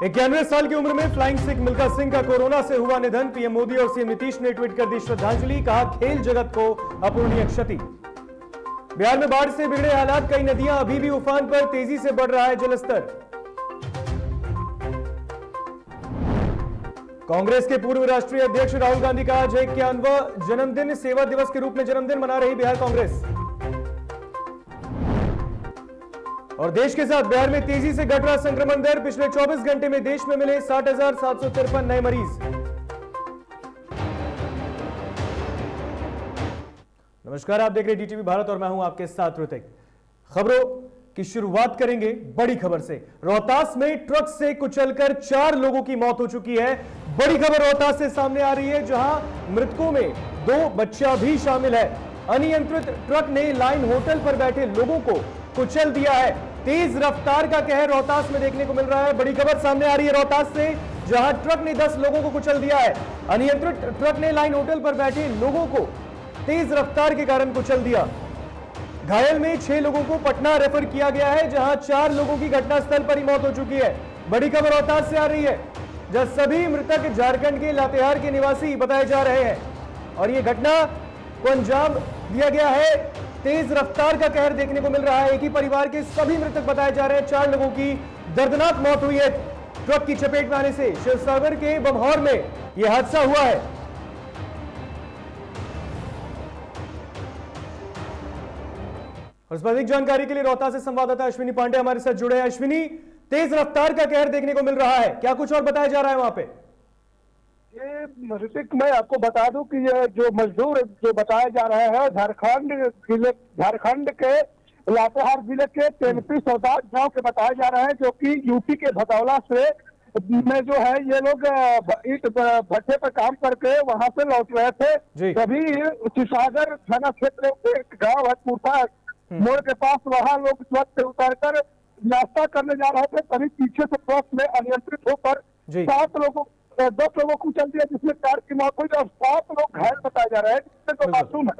91 साल की उम्र में फ्लाइंग सिख मिल्खा सिंह का कोरोना से हुआ निधन। पीएम मोदी और सीएम नीतीश ने ट्वीट कर दी श्रद्धांजलि। कहा, खेल जगत को अपूरणीय क्षति। बिहार में बाढ़ से बिगड़े हालात, कई नदियां अभी भी उफान पर, तेजी से बढ़ रहा है जलस्तर। कांग्रेस के पूर्व राष्ट्रीय अध्यक्ष राहुल गांधी का आज 51वां जन्मदिन, सेवा दिवस के रूप में जन्मदिन मना रही बिहार कांग्रेस। और देश के साथ बिहार में तेजी से घट रहा संक्रमण दर, पिछले 24 घंटे में देश में मिले 60,753 नए मरीज। नमस्कार, आप देख रहे हैं डीटीवी भारत और मैं हूं आपके साथ ऋतिक। खबरों की शुरुआत करेंगे बड़ी खबर से। रोहतास में ट्रक से कुचलकर 4 लोगों की मौत हो चुकी है। बड़ी खबर रोहतास से सामने आ रही है, जहां मृतकों में 2 बच्चा भी शामिल है। अनियंत्रित ट्रक ने लाइन होटल पर बैठे लोगों को कुचल दिया है। तेज रफ्तार का कहर रोहतास में देखने को मिल रहा है। बड़ी खबर सामने आ रही है रोहतास से, जहां ट्रक ने 10 लोगों को कुचल दिया है। अनियंत्रित ट्रक ने लाइन होटल पर बैठे लोगों को तेज रफ्तार के कारण कुचल दिया। घायल में 6 लोगों को पटना रेफर किया गया है, जहां 4 लोगों की घटनास्थल पर ही मौत हो चुकी है। बड़ी खबर रोहतास से आ रही है, जहां सभी मृतक झारखंड के लातेहार के निवासी बताए जा रहे हैं और यह घटना को अंजाम दिया गया है। तेज रफ्तार का कहर देखने को मिल रहा है। एक ही परिवार के सभी मृतक बताए जा रहे हैं। 4 लोगों की दर्दनाक मौत हुई है ट्रक की चपेट में आने से। शिवसागर के बमहौर में यह हादसा हुआ है। और इस पर अधिक जानकारी के लिए रोहतास से संवाददाता अश्विनी पांडे हमारे साथ जुड़े हैं। अश्विनी, तेज रफ्तार का कहर देखने को मिल रहा है, क्या कुछ और बताया जा रहा है वहां पे? ये ऋतिक, मैं आपको बता दूं कि ये जो मजदूर जो बताया जा रहा है झारखंड के लातेहार जिले के तेनपी सौदात गांव के बताया जा रहा है, जो कि यूपी के भदौला से में जो है ये लोग ईंट भट्टे पर काम करके वहां से लौट रहे थे। तभी शिवसागर थाना क्षेत्र एक गाँव है पूर्था मोड़ के पास, वहां लोग ट्रक से उतारकर नाश्ता करने जा रहे थे। तभी पीछे से ट्रक में अनियंत्रित होकर 10 लोगों को कुचल दिया, जिसमें 4 की मौत हुई और 7 लोग घायल बताए जा रहे हैं, जिसमें 2 मासूम है।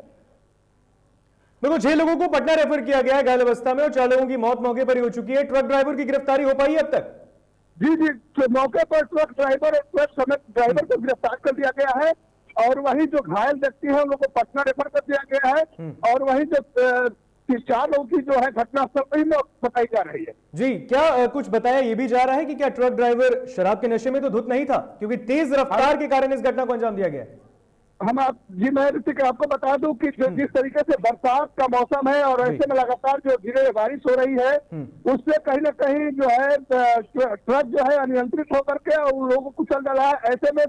बिल्कुल, 6 लोगों को पटना रेफर किया गया है घायल अवस्था में और 4 लोगों की मौत मौके पर ही हो चुकी है। ट्रक ड्राइवर की गिरफ्तारी हो पाई है अब तक? जी, मौके पर ट्रक ड्राइवर और ट्रक समेत ड्राइवर को गिरफ्तार कर दिया गया है और वही जो घायल व्यक्ति है उन लोगों को पटना रेफर कर दिया गया है। और वही जो 4 लोगों की जो है घटनास्थल पर ही बताई जा रही है। जी, क्या कुछ बताया ये भी जा रहा है कि क्या ट्रक ड्राइवर शराब के नशे में तो धुत नहीं था, क्योंकि तेज रफ्तार के कारण इस घटना को अंजाम दिया गया है? मैं ऋतिक आपको बता दूं कि जिस तरीके से बरसात का मौसम है और ऐसे में लगातार जो धीरे बारिश हो रही है, उससे कहीं ना कहीं जो है ट्रक जो है अनियंत्रित होकर के उन लोगों को कुचल डाला है। ऐसे में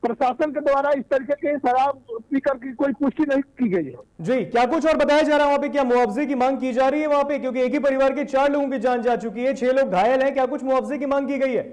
प्रशासन के द्वारा इस तरीके की शराब पीकर की कोई पुष्टि नहीं की गई है। जी, क्या कुछ और बताया जा रहा है वहां पे? क्या मुआवजे की मांग की जा रही है वहां पे, क्योंकि एक ही परिवार के 4 लोगों की जान जा चुकी है, 6 लोग घायल हैं, क्या कुछ मुआवजे की मांग की गई है?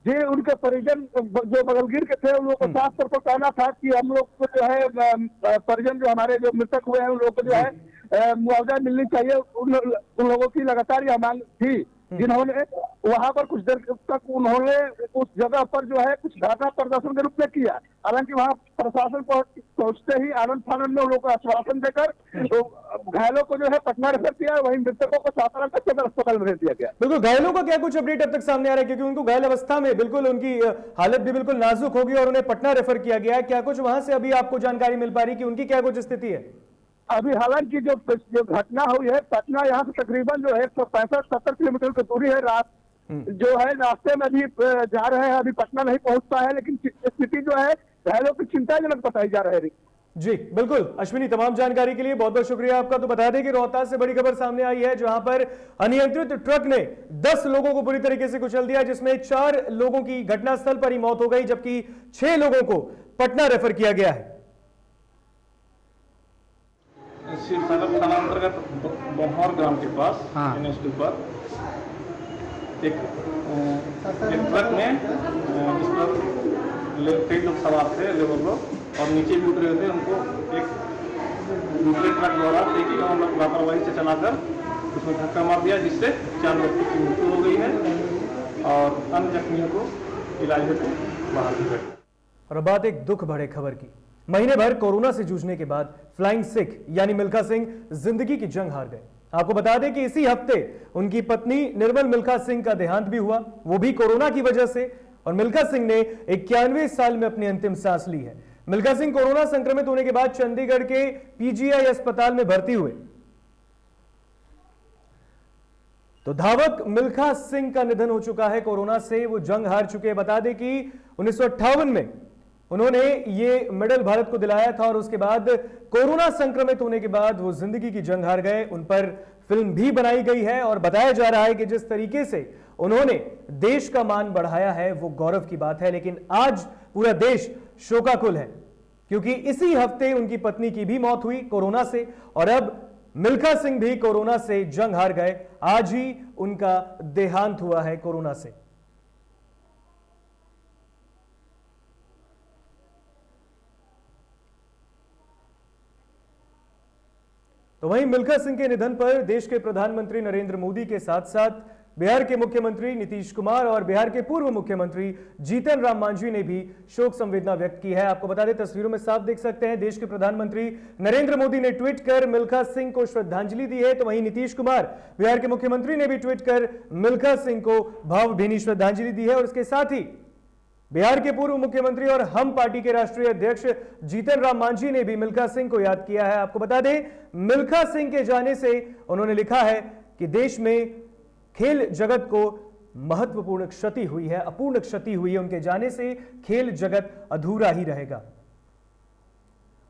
जी, उनके परिजन जो बगलगिर के थे उन लोगों को साफ तौर पर कहना था कि हम लोग को जो है परिजन जो हमारे जो मृतक हुए हैं उन लोगों को जो है मुआवजा मिलनी चाहिए। उन लोगों की लगातार यह मांग थी, जिन्होंने वहां पर कुछ देर तक उन्होंने उस जगह पर जो है कुछ धरना प्रदर्शन के रूप में किया। हालांकि वहां प्रशासन पहुंचते ही आनंद फानंद में लोगों को आश्वासन देकर तो घायलों को जो है पटना रेफर किया, वहीं मृतकों को सातारा के सदर अस्पताल में भेज दिया गया। बिल्कुल, घायलों का क्या कुछ अपडेट अब तक सामने आ रहा है, क्योंकि उनको घायल अवस्था में बिल्कुल उनकी हालत भी बिल्कुल नाजुक होगी और उन्हें पटना रेफर किया गया है। क्या कुछ वहां से अभी आपको जानकारी मिल पा रही कि उनकी क्या कुछ स्थिति है? अभी हालांकि जो घटना हुई है, पटना यहाँ से तकरीबन जो है 165-70 किलोमीटर की दूरी है। जो है रास्ते में भी जा रहे हैं, अभी पटना नहीं पहुंच पाए हैं, लेकिन स्थिति जो है घायलों की चिंताजनक बताई जा रही है। जी बिल्कुल अश्विनी, तमाम जानकारी के लिए बहुत बहुत शुक्रिया आपका। तो बता दें कि रोहतास से बड़ी खबर सामने आई है, जहां पर अनियंत्रित ट्रक ने 10 लोगों को बुरी तरीके से कुचल दिया, जिसमें 4 लोगों की घटनास्थल पर ही मौत हो गई, जबकि 6 लोगों को पटना रेफर किया गया है। शिवसागर थाना अंतर्गत बमहौर ग्राम के पास NH पर एक ट्रक में जिस पर कई लोग सवार थे, लेबर लोग, और नीचे भी उतरे थे, उनको एक दूसरे ट्रक द्वारा लापरवाही से चलाकर उसमें धक्का मार दिया, जिससे 4 व्यक्ति की मृत्यु हो गई है और अन्य जख्मियों को इलाज हेतु बाहर भेजा गया। और अब बात एक दुख भरे खबर की। महीने भर कोरोना से जूझने के बाद फ्लाइंग सिख यानी मिल्खा सिंह जिंदगी की जंग हार गए। आपको बता दें कि इसी हफ्ते उनकी पत्नी निर्मल मिल्खा सिंह का देहांत भी हुआ, वो भी कोरोना की वजह से। और मिल्खा सिंह ने 91 साल में अपनी अंतिम सांस ली है। मिल्खा सिंह कोरोना संक्रमित होने के बाद चंडीगढ़ के पीजीआई अस्पताल में भर्ती हुए। तो धावक मिल्खा सिंह का निधन हो चुका है कोरोना से, वो जंग हार चुके हैं। बता दें कि 1958 में उन्होंने ये मेडल भारत को दिलाया था और उसके बाद कोरोना संक्रमित होने के बाद वो जिंदगी की जंग हार गए। उन पर फिल्म भी बनाई गई है और बताया जा रहा है कि जिस तरीके से उन्होंने देश का मान बढ़ाया है वो गौरव की बात है। लेकिन आज पूरा देश शोकाकुल है क्योंकि इसी हफ्ते उनकी पत्नी की भी मौत हुई कोरोना से और अब मिल्खा सिंह भी कोरोना से जंग हार गए। आज ही उनका देहांत हुआ है कोरोना से। तो वहीं मिल्खा सिंह के निधन पर देश के प्रधानमंत्री नरेंद्र मोदी के साथ साथ बिहार के मुख्यमंत्री नीतीश कुमार और बिहार के पूर्व मुख्यमंत्री जीतन राम मांझी ने भी शोक संवेदना व्यक्त की है। आपको बता दें, तस्वीरों में साफ देख सकते हैं, देश के प्रधानमंत्री नरेंद्र मोदी ने ट्वीट कर मिल्खा सिंह को श्रद्धांजलि दी है। तो वहीं नीतीश कुमार बिहार के मुख्यमंत्री ने भी ट्वीट कर मिल्खा सिंह को भावभीनी श्रद्धांजलि दी है। और इसके साथ ही बिहार के पूर्व मुख्यमंत्री और हम पार्टी के राष्ट्रीय अध्यक्ष जीतन राम मांझी ने भी मिल्खा सिंह को याद किया है। आपको बता दें, मिल्खा सिंह के जाने से उन्होंने लिखा है कि देश में खेल जगत को महत्वपूर्ण क्षति हुई है, अपूर्ण क्षति हुई है। उनके जाने से खेल जगत अधूरा ही रहेगा।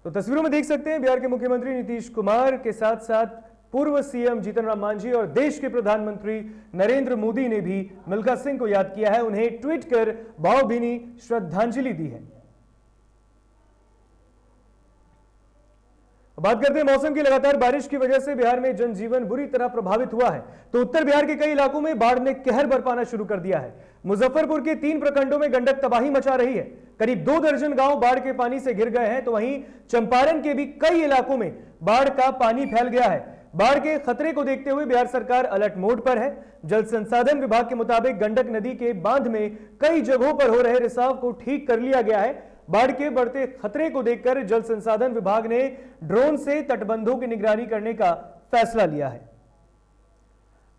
तो तस्वीरों में देख सकते हैं बिहार के मुख्यमंत्री नीतीश कुमार के साथ साथ पूर्व सीएम जीतन राम मांझी और देश के प्रधानमंत्री नरेंद्र मोदी ने भी मिल्खा सिंह को याद किया है, उन्हें ट्वीट कर भावभीनी श्रद्धांजलि दी है। बात करते हैं मौसम की। लगातार बारिश की वजह से बिहार में जनजीवन बुरी तरह प्रभावित हुआ है। तो उत्तर बिहार के कई इलाकों में बाढ़ ने कहर बरपाना शुरू कर दिया है। मुजफ्फरपुर के 3 प्रखंडों में गंडक तबाही मचा रही है। करीब 2 दर्जन गांव बाढ़ के पानी से घिर गए हैं। तो वहीं चंपारण के भी कई इलाकों में बाढ़ का पानी फैल गया है। बाढ़ के खतरे को देखते हुए बिहार सरकार अलर्ट मोड पर है। जल संसाधन विभाग के मुताबिक गंडक नदी के बांध में कई जगहों पर हो रहे रिसाव को ठीक कर लिया गया है। बाढ़ के बढ़ते खतरे को देखकर जल संसाधन विभाग ने ड्रोन से तटबंधों की निगरानी करने का फैसला लिया है।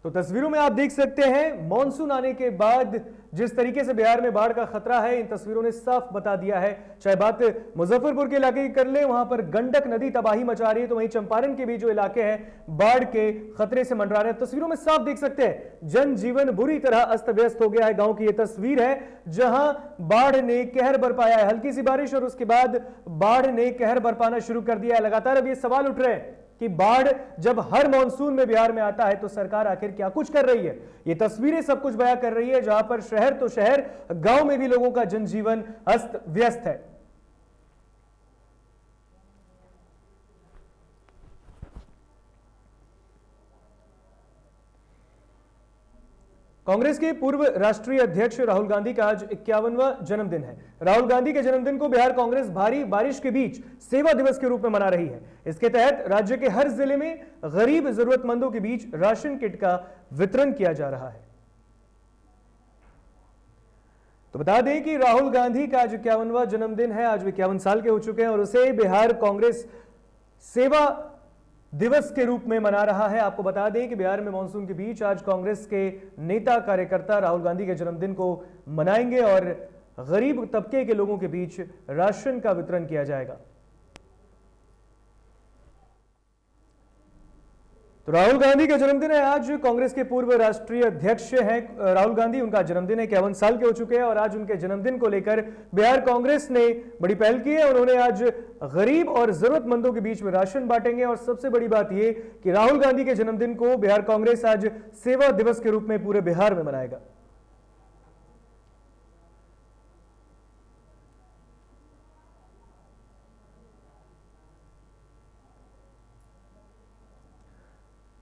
तो तस्वीरों में आप देख सकते हैं, मानसून आने के बाद जिस तरीके से बिहार में बाढ़ का खतरा है, इन तस्वीरों ने साफ बता दिया है। चाहे बात मुजफ्फरपुर के इलाके की कर ले, वहां पर गंडक नदी तबाही मचा रही है। तो वहीं चंपारण के भी जो इलाके हैं बाढ़ के खतरे से मंडरा रहे हैं। तस्वीरों में साफ देख सकते हैं, जनजीवन बुरी तरह अस्त व्यस्त हो गया है। गांव की यह तस्वीर है जहां बाढ़ ने कहर बरपाया है। हल्की सी बारिश और उसके बाद बाढ़ ने कहर बरपाना शुरू कर दिया है। लगातार अब ये सवाल उठ रहे हैं कि बाढ़ जब हर मॉनसून में बिहार में आता है तो सरकार आखिर क्या कुछ कर रही है। ये तस्वीरें सब कुछ बयां कर रही है, जहां पर शहर तो शहर, गांव में भी लोगों का जनजीवन अस्त व्यस्त है। कांग्रेस के पूर्व राष्ट्रीय अध्यक्ष राहुल गांधी का आज 51वां जन्मदिन है। राहुल गांधी के जन्मदिन को बिहार कांग्रेस भारी बारिश के बीच सेवा दिवस के रूप में मना रही है। इसके तहत राज्य के हर जिले में गरीब जरूरतमंदों के बीच राशन किट का वितरण किया जा रहा है। तो बता दें कि राहुल गांधी का आज 51वां जन्मदिन है। आज वे 51 साल के हो चुके हैं और उसे बिहार कांग्रेस सेवा दिवस के रूप में मना रहा है। आपको बता दें कि बिहार में मानसून के बीच आज कांग्रेस के नेता कार्यकर्ता राहुल गांधी के जन्मदिन को मनाएंगे और गरीब तबके के लोगों के बीच राशन का वितरण किया जाएगा। तो राहुल गांधी का जन्मदिन है आज। कांग्रेस के पूर्व राष्ट्रीय अध्यक्ष हैं राहुल गांधी, उनका जन्मदिन है, 51 साल के हो चुके हैं और आज उनके जन्मदिन को लेकर बिहार कांग्रेस ने बड़ी पहल की है। उन्होंने आज गरीब और जरूरतमंदों के बीच में राशन बांटेंगे और सबसे बड़ी बात यह कि राहुल गांधी के जन्मदिन को बिहार कांग्रेस आज सेवा दिवस के रूप में पूरे बिहार में मनाएगा।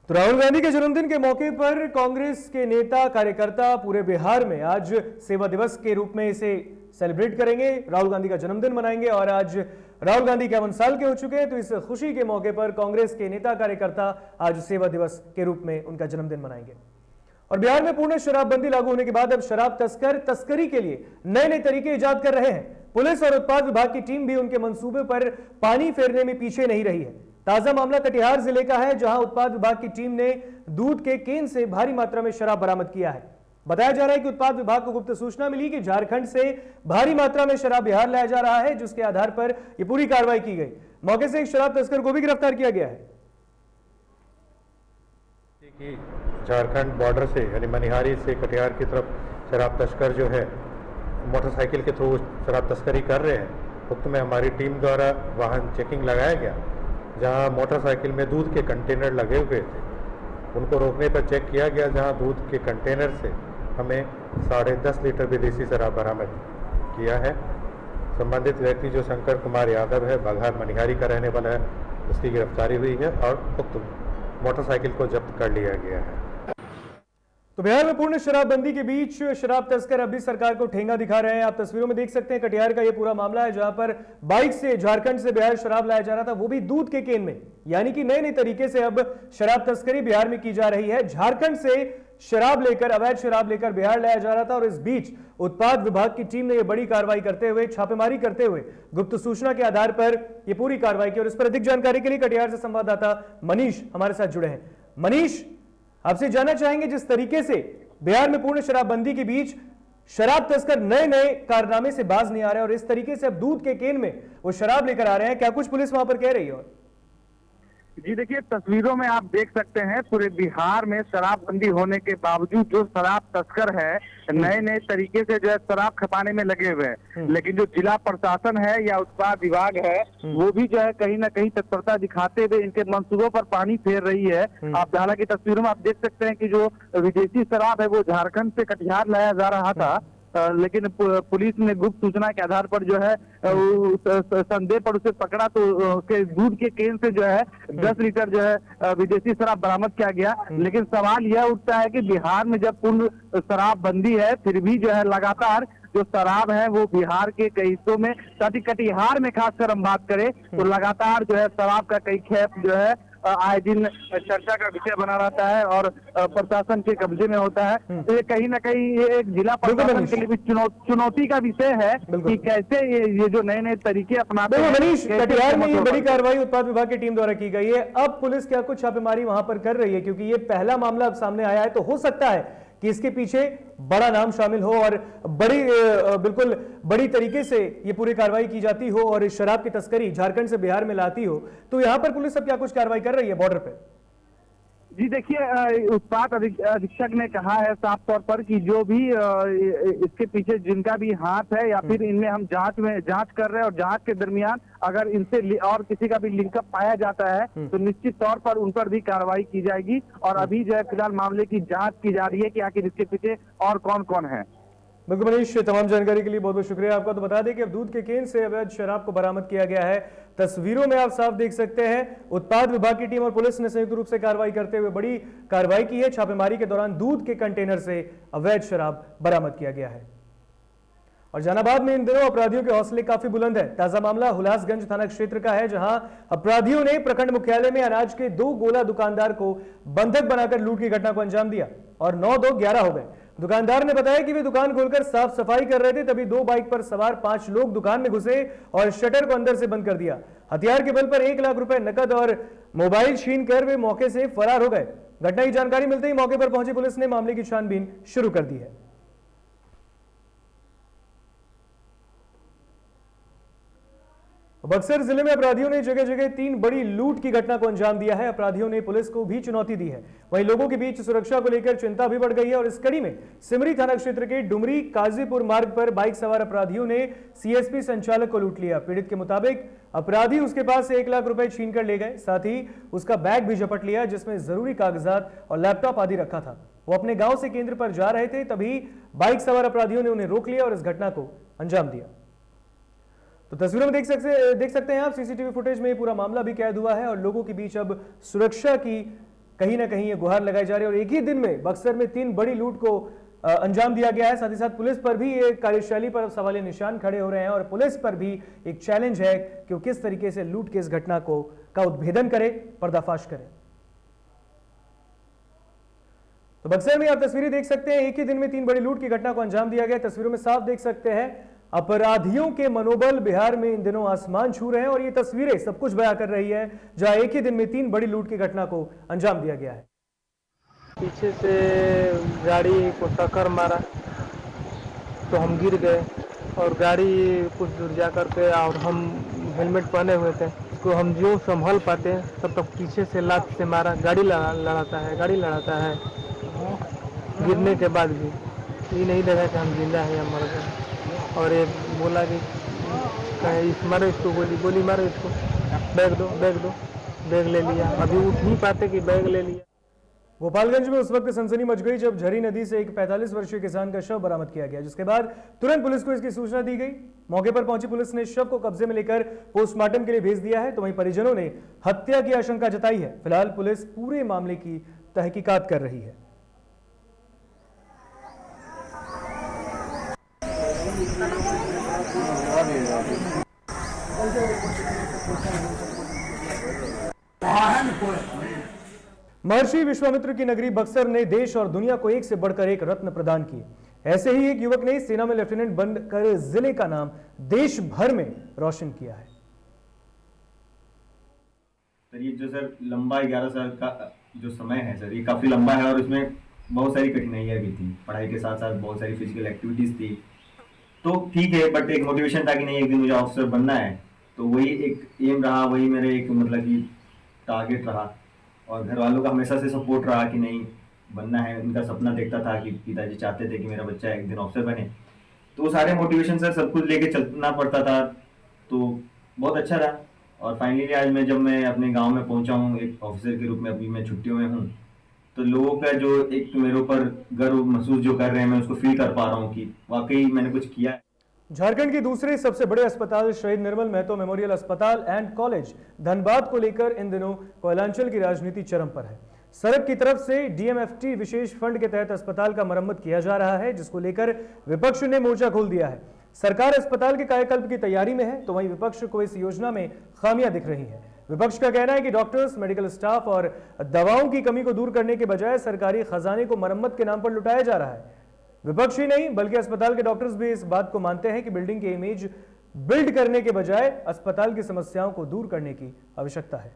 तो राहुल गांधी के जन्मदिन के मौके पर कांग्रेस के नेता कार्यकर्ता पूरे बिहार में आज सेवा दिवस के रूप में इसे सेलिब्रेट करेंगे, राहुल गांधी का जन्मदिन मनाएंगे। और आज राहुल गांधी 51 साल के हो चुके हैं, तो इस खुशी के मौके पर कांग्रेस के नेता कार्यकर्ता आज सेवा दिवस के रूप में उनका जन्मदिन मनाएंगे। और बिहार में पूर्ण शराबबंदी लागू होने के बाद अब शराब तस्कर तस्करी के लिए नए नए तरीके इजाद कर रहे हैं। पुलिस और उत्पाद विभाग की टीम भी उनके मंसूबे पर पानी फेरने में पीछे नहीं रही है। ताजा मामला कटिहार जिले का है, जहां उत्पाद विभाग की टीम ने दूध के केन से भारी मात्रा में शराब बरामद किया है। बताया जा रहा है कि उत्पाद विभाग को गुप्त सूचना मिली कि झारखंड से भारी मात्रा में शराब बिहार लाया जा रहा है, जिसके आधार पर यह पूरी कार्रवाई की गई। मौके से एक शराब तस्कर को भी गिरफ्तार किया गया है। झारखंड बॉर्डर से यानी मनिहारी से कटिहार की तरफ शराब तस्कर जो है मोटरसाइकिल के थ्रू शराब तस्करी कर रहे हैं। उक्त में हमारी टीम द्वारा वाहन चेकिंग लगाया गया, जहां मोटरसाइकिल में दूध के कंटेनर लगे हुए थे। उनको रोकने पर चेक किया गया, जहां दूध के कंटेनर से हमें 10.5 लीटर विदेशी शराब बरामद किया है। संबंधित व्यक्ति जो शंकर कुमार यादव है, बघार मनिहारी का रहने वाला है, उसकी गिरफ्तारी हुई है और उक्त मोटरसाइकिल को जब्त कर लिया गया है। तो बिहार में पूर्ण शराबबंदी के बीच शराब तस्कर अब भी सरकार को ठेंगा दिखा रहे हैं। आप तस्वीरों में देख सकते हैं कटिहार का ये पूरा मामला है, जहां पर बाइक से झारखंड से बिहार शराब लाया जा रहा था, वो भी दूध के केन में। यानी कि नए नए तरीके से अब शराब तस्करी बिहार में की जा रही है। झारखंड से शराब लेकर, अवैध शराब लेकर बिहार लाया जा रहा था और इस बीच उत्पाद विभाग की टीम ने यह बड़ी कार्रवाई करते हुए, छापेमारी करते हुए, गुप्त सूचना के आधार पर यह पूरी कार्रवाई की। और इस पर अधिक जानकारी के लिए कटिहार से संवाददाता मनीष हमारे साथ जुड़े हैं। मनीष, आपसे जानना चाहेंगे, जिस तरीके से बिहार में पूर्ण शराबबंदी के बीच शराब तस्कर नए नए कारनामे से बाज नहीं आ रहे और इस तरीके से अब दूध के केन में वो शराब लेकर आ रहे हैं, क्या कुछ पुलिस वहां पर कह रही है? जी देखिए, तस्वीरों में आप देख सकते हैं पूरे बिहार में शराबबंदी होने के बावजूद जो शराब तस्कर है नए नए तरीके से जो है शराब खपाने में लगे हुए हैं। लेकिन जो जिला प्रशासन है या उत्पाद विभाग है वो भी जो है कहीं ना कहीं तत्परता दिखाते हुए इनके मंसूबों पर पानी फेर रही है। आप हालांकि तस्वीरों में आप देख सकते हैं कि जो विदेशी शराब है वो झारखंड से कटिहार लाया जा रहा था, लेकिन पुलिस ने गुप्त सूचना के आधार पर जो है संदेह पर उसे पकड़ा तो उसके दूध के केन से जो है 10 लीटर जो है विदेशी शराब बरामद किया गया। लेकिन सवाल यह उठता है कि बिहार में जब पूर्ण शराबबंदी है फिर भी जो है लगातार जो शराब है वो बिहार के कई हिस्सों में, साथ ही कटिहार में खासकर हम बात करें तो लगातार जो है शराब का कई खेप जो है आए दिन चर्चा का विषय बना रहता है और प्रशासन के कब्जे में होता है। तो ये कहीं ना कहीं ये एक जिला प्रशासन के लिए भी चुनौती का विषय है कि कैसे ये जो नए नए तरीके अपनाते हैं। मनीष, कटिहार में ये बड़ी कार्रवाई उत्पाद विभाग की टीम द्वारा की गई है। अब पुलिस क्या कुछ छापेमारी वहां पर कर रही है? क्योंकि ये पहला मामला अब सामने आया है, तो हो सकता है कि इसके पीछे बड़ा नाम शामिल हो और बिल्कुल बड़ी तरीके से ये पूरी कार्रवाई की जाती हो और इस शराब की तस्करी झारखंड से बिहार में लाती हो। तो यहां पर पुलिस अब क्या कुछ कार्रवाई कर रही है बॉर्डर पे? जी देखिए, उत्पाद अधीक्षक ने कहा है साफ तौर पर कि जो भी इसके पीछे जिनका भी हाथ है या फिर इनमें हम जांच कर रहे हैं और जांच के दरमियान अगर इनसे और किसी का भी लिंकअप पाया जाता है तो निश्चित तौर पर उन पर भी कार्रवाई की जाएगी। और अभी जो है फिलहाल मामले की जांच की जा रही है कि आखिर इसके पीछे और कौन कौन है। बिल्कुल मनीष, तमाम जानकारी के लिए बहुत बहुत शुक्रिया आपका। तो बता दें कि अब दूध के केन से अवैध शराब को बरामद किया गया है। तस्वीरों में आप साफ देख सकते हैं उत्पाद विभाग की टीम और पुलिस ने संयुक्त रूप से कार्रवाई करते हुए बड़ी कार्रवाई की है। छापेमारी के दौरान दूध के कंटेनर से अवैध शराब बरामद किया गया है। और जहानाबाद में इन दिनों अपराधियों के हौसले काफी बुलंद है। ताजा मामला हुलासगंज थाना क्षेत्र का है, जहां अपराधियों ने प्रखंड मुख्यालय में अनाज के 2 गोला दुकानदार को बंधक बनाकर लूट की घटना को अंजाम दिया और 9-2-11 हो गए। दुकानदार ने बताया कि वे दुकान खोलकर साफ सफाई कर रहे थे, तभी 2 बाइक पर सवार 5 लोग दुकान में घुसे और शटर को अंदर से बंद कर दिया। हथियार के बल पर 1 लाख रुपए नकद और मोबाइल छीन कर वे मौके से फरार हो गए। घटना की जानकारी मिलते ही मौके पर पहुंची पुलिस ने मामले की छानबीन शुरू कर दी है। बक्सर जिले में अपराधियों ने जगह जगह 3 बड़ी लूट की घटना को अंजाम दिया है। अपराधियों ने पुलिस को भी चुनौती दी है। वहीं लोगों के बीच सुरक्षा को लेकर चिंता भी बढ़ गई है और इस कड़ी में सिमरी थाना क्षेत्र के डुमरी काजीपुर मार्ग पर बाइक सवार अपराधियों ने सीएसपी संचालक को लूट लिया। पीड़ित के मुताबिक अपराधी उसके पास से 1 लाख रुपए छीन कर ले गए, साथ ही उसका बैग भी झपट लिया जिसमें जरूरी कागजात और लैपटॉप आदि रखा था। वो अपने गांव से केंद्र पर जा रहे थे, तभी बाइक सवार अपराधियों ने उन्हें रोक लिया और इस घटना को अंजाम दिया। तो तस्वीरों में देख सकते हैं आप, सीसीटीवी फुटेज में ये पूरा मामला भी कैद हुआ है और लोगों के बीच अब सुरक्षा की कहीं ना कहीं ये गुहार लगाई जा रही है। और एक ही दिन में बक्सर में 3 बड़ी लूट को अंजाम दिया गया है। साथ ही साथ पुलिस पर भी ये कार्यशैली पर सवालिया निशान खड़े हो रहे हैं और पुलिस पर भी एक चैलेंज है कि वो किस तरीके से लूट की इस घटना का उद्भेदन करे, पर्दाफाश करे। तो बक्सर में आप तस्वीरें देख सकते हैं, एक ही दिन में 3 बड़ी लूट की घटना को अंजाम दिया गया। तस्वीरों में साफ देख सकते हैं अपराधियों के मनोबल बिहार में इन दिनों आसमान छू रहे हैं और ये तस्वीरें सब कुछ बयां कर रही है, जहां एक ही दिन में 3 बड़ी लूट की घटना को अंजाम दिया गया है। पीछे से गाड़ी को टक्कर मारा तो हम गिर गए और गाड़ी कुछ दूर जा करके, और हम हेलमेट पहने हुए थे, उसको हम जो संभल पाते तब तक पीछे से लात से मारा। गाड़ी लड़ाता है गिरने के बाद भी ये नहीं लगा कि हम जिंदा हैं या मर गए। और ये बोला कि मारो इसको, गोली मारो इसको, बैग ले लिया। अभी उठ नहीं पाते कि बैग ले लिया। गोपालगंज में उस वक्त सनसनी मच गई जब झरी नदी से एक 45 वर्षीय किसान का शव बरामद किया गया, जिसके बाद तुरंत पुलिस को इसकी सूचना दी गई। मौके पर पहुंची पुलिस ने शव को कब्जे में लेकर पोस्टमार्टम के लिए भेज दिया है, तो वहीं परिजनों ने हत्या की आशंका जताई है। फिलहाल पुलिस पूरे मामले की तहकीकात कर रही है। महर्षि विश्वामित्र की नगरी बक्सर ने देश और दुनिया को एक से बढ़कर एक रत्न प्रदान किए। ऐसे ही एक युवक ने सेना में लेफ्टिनेंट बनकर जिले का नाम देश भर में रोशन किया है। सर ये जो सर लंबा 11 साल का जो समय है सर, ये काफी लंबा है और इसमें बहुत सारी कठिनाइयां भी थी। पढ़ाई के साथ साथ बहुत सारी फिजिकल एक्टिविटीज थी, तो ठीक है, बट एक मोटिवेशन था कि नहीं एक दिन मुझे ऑफिसर बनना है, तो वही एक एम रहा, वही मेरे एक मतलब कि टारगेट रहा। और घर वालों का हमेशा से सपोर्ट रहा कि नहीं बनना है। उनका सपना देखता था कि पिताजी चाहते थे कि मेरा बच्चा एक दिन ऑफिसर बने, तो वो सारे मोटिवेशन से सब कुछ लेके चलना पड़ता था, तो बहुत अच्छा रहा। और फाइनली आज जब मैं अपने गांव में पहुंचा हूँ एक ऑफिसर के रूप में, अभी मैं छुट्टियों में हूँ, तो लोगों का जो एक मेरे ऊपर गर्व महसूस जो कर रहे हैं, मैं उसको फील कर पा रहा हूँ कि वाकई मैंने कुछ किया है। झारखंड के दूसरे सबसे बड़े अस्पताल शहीद निर्मल महतो मेमोरियल अस्पताल एंड कॉलेज धनबाद को लेकर इन दिनों कोयलांचल की राजनीति चरम पर है। सरकार की तरफ से डीएमएफटी विशेष फंड के तहत अस्पताल का मरम्मत किया जा रहा है, जिसको लेकर विपक्ष ने मोर्चा खोल दिया है। सरकार अस्पताल के कायाकल्प की तैयारी में है, तो वहीं विपक्ष को इस योजना में खामियां दिख रही हैं। विपक्ष का कहना है कि डॉक्टर्स, मेडिकल स्टाफ और दवाओं की कमी को दूर करने के बजाय सरकारी खजाने को मरम्मत के नाम पर लुटाया जा रहा है। विपक्ष ही नहीं बल्कि अस्पताल के डॉक्टर्स भी इस बात को मानते हैं कि बिल्डिंग की इमेज बिल्ड करने के बजाय अस्पताल की समस्याओं को दूर करने की आवश्यकता है।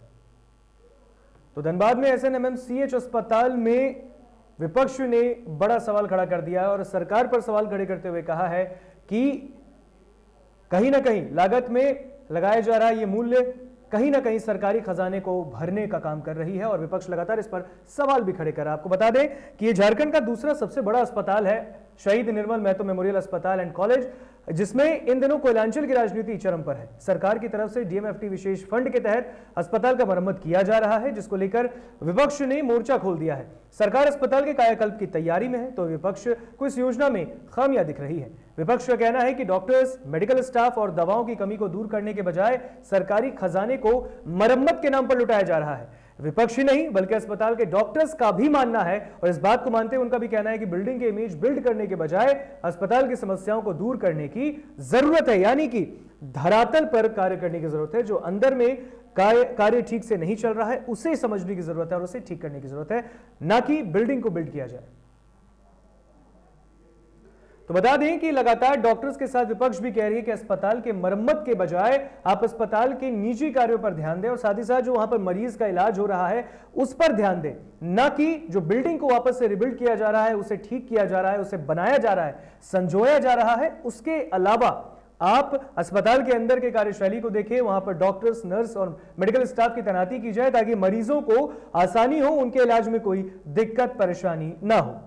तो धनबाद में एसएनएमएमसीएच अस्पताल में विपक्ष ने बड़ा सवाल खड़ा कर दिया और सरकार पर सवाल खड़े करते हुए कहा है कि कहीं ना कहीं लागत में लगाया जा रहा ये मूल्य कहीं ना कहीं सरकारी खजाने को भरने का काम कर रही है और विपक्ष लगातार इस पर सवाल भी खड़े कर रहा है। आपको बता दें कि ये झारखंड का दूसरा सबसे बड़ा अस्पताल है शहीद निर्मल महतो मेमोरियल अस्पताल एंड कॉलेज, जिसमें इन दिनों कोयलांचल की राजनीति चरम पर है। सरकार की तरफ से डीएमएफटी विशेष फंड के तहत अस्पताल का मरम्मत किया जा रहा है, जिसको लेकर विपक्ष ने मोर्चा खोल दिया है। सरकार अस्पताल के कायाकल्प की तैयारी में है, तो विपक्ष को इस योजना में खामियां दिख रही है। विपक्ष का कहना है कि डॉक्टर्स, मेडिकल स्टाफ और दवाओं की कमी को दूर करने के बजाय सरकारी खजाने को मरम्मत के नाम पर लुटाया जा रहा है। विपक्ष ही नहीं बल्कि अस्पताल के डॉक्टर्स का भी मानना है और इस बात को मानते हुए उनका भी कहना है कि बिल्डिंग के इमेज बिल्ड करने के बजाय अस्पताल की समस्याओं को दूर करने की जरूरत है, यानी कि धरातल पर कार्य करने की जरूरत है। जो अंदर में कार्य ठीक से नहीं चल रहा है उसे समझने की जरूरत है और उसे ठीक करने की जरूरत है, ना कि बिल्डिंग को बिल्ड किया जाए। तो बता दें कि लगातार डॉक्टर्स के साथ विपक्ष भी कह रही है कि अस्पताल के मरम्मत के बजाय आप अस्पताल के निजी कार्यों पर ध्यान दें और साथ ही साथ जो वहां पर मरीज का इलाज हो रहा है उस पर ध्यान दें, ना कि जो बिल्डिंग को वापस से रिबिल्ड किया जा रहा है, उसे ठीक किया जा रहा है, उसे बनाया जा रहा है, संजोया जा रहा है। उसके अलावा आप अस्पताल के अंदर के कार्यशैली को देखें, वहां पर डॉक्टर्स, नर्स और मेडिकल स्टाफ की तैनाती की जाए ताकि मरीजों को आसानी हो, उनके इलाज में कोई दिक्कत परेशानी ना हो।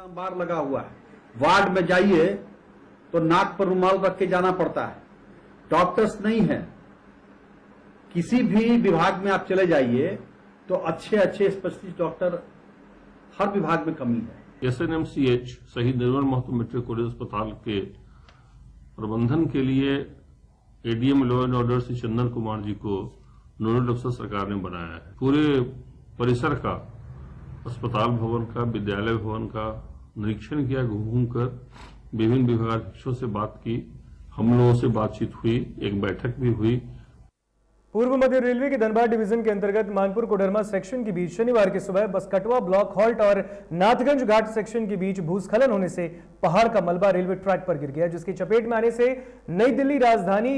बार लगा हुआ है, वार्ड में जाइए तो नाक पर रुमाल रख के जाना पड़ता है, डॉक्टर्स नहीं है। किसी भी विभाग में आप चले जाइए तो अच्छे अच्छे स्पेशलिस्ट डॉक्टर हर विभाग में कमी है। एसएनएमसीएच शहीद निर्मल महतो मेडिकल कॉलेज अस्पताल के प्रबंधन के लिए ADM law and order Shri Chandan Kumar ji को नोडल अफसर सरकार ने बनाया है। पूरे परिसर का, अस्पताल भवन का, विद्यालय भवन का निरीक्षण किया घूम कर विभिन्न विभागाध्यक्षों से बात की, हम लोगों से बातचीत हुई, एक बैठक भी हुई। पूर्व मध्य रेलवे के धनबाद डिवीजन के अंतर्गत मानपुर कोडरमा सेक्शन के बीच शनिवार की सुबह बस कटवा ब्लॉक हॉल्ट और नाथगंज घाट सेक्शन के बीच भूस्खलन होने से पहाड़ का मलबा रेलवे ट्रैक पर गिर गया, जिसकी चपेट में आने से नई दिल्ली राजधानी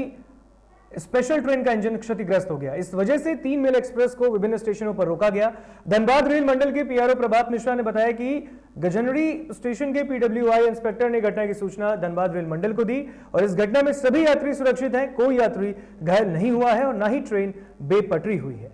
स्पेशल ट्रेन का इंजन क्षतिग्रस्त हो गया। इस वजह से 3 मेल एक्सप्रेस को विभिन्न स्टेशनों पर रोका गया। धनबाद रेल मंडल के पीआरओ प्रभात मिश्रा ने बताया कि गजनड़ी स्टेशन के पीडब्ल्यूआई इंस्पेक्टर ने घटना की सूचना धनबाद रेल मंडल को दी और इस घटना में सभी यात्री सुरक्षित हैं, कोई यात्री घायल नहीं हुआ है और न ही ट्रेन बेपटरी हुई है।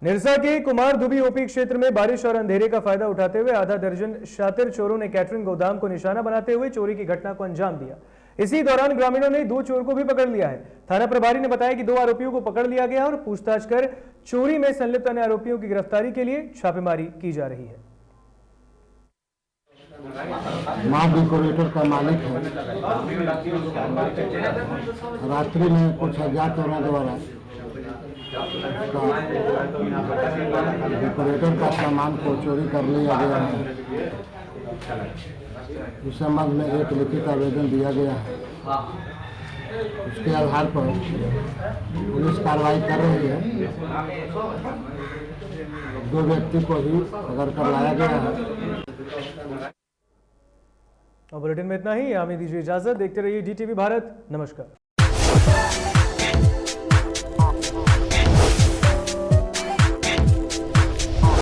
निरसा के कुमार दुबी ओपी क्षेत्र में बारिश और अंधेरे का फायदा उठाते हुए आधा दर्जन शातिर चोरों ने कैटरिंग गोदाम को निशाना बनाते हुए चोरी की घटना को अंजाम दिया। इसी दौरान ग्रामीणों ने 2 चोर को भी पकड़ लिया है। थाना प्रभारी ने बताया कि 2 आरोपियों को पकड़ लिया गया और पूछताछ कर चोरी में संलिप्त अन्य आरोपियों की गिरफ्तारी के लिए छापेमारी की जा रही है। मां डेकोरेटर का मालिक है। रात्रि में कुछ अज्ञात चोरों द्वारा डेकोरेटर का सामान को चोरी कर लिया गया है। इस संबंध में एक लिखित आवेदन दिया गया है। उसके आधार पर पुलिस कार्रवाई कर रही है। 2 व्यक्ति को भी पकड़ कर लाया गया है। और बुलेटिन में इतना ही। हमें दीजिए इजाजत। देखते रहिए DTV भारत। नमस्कार।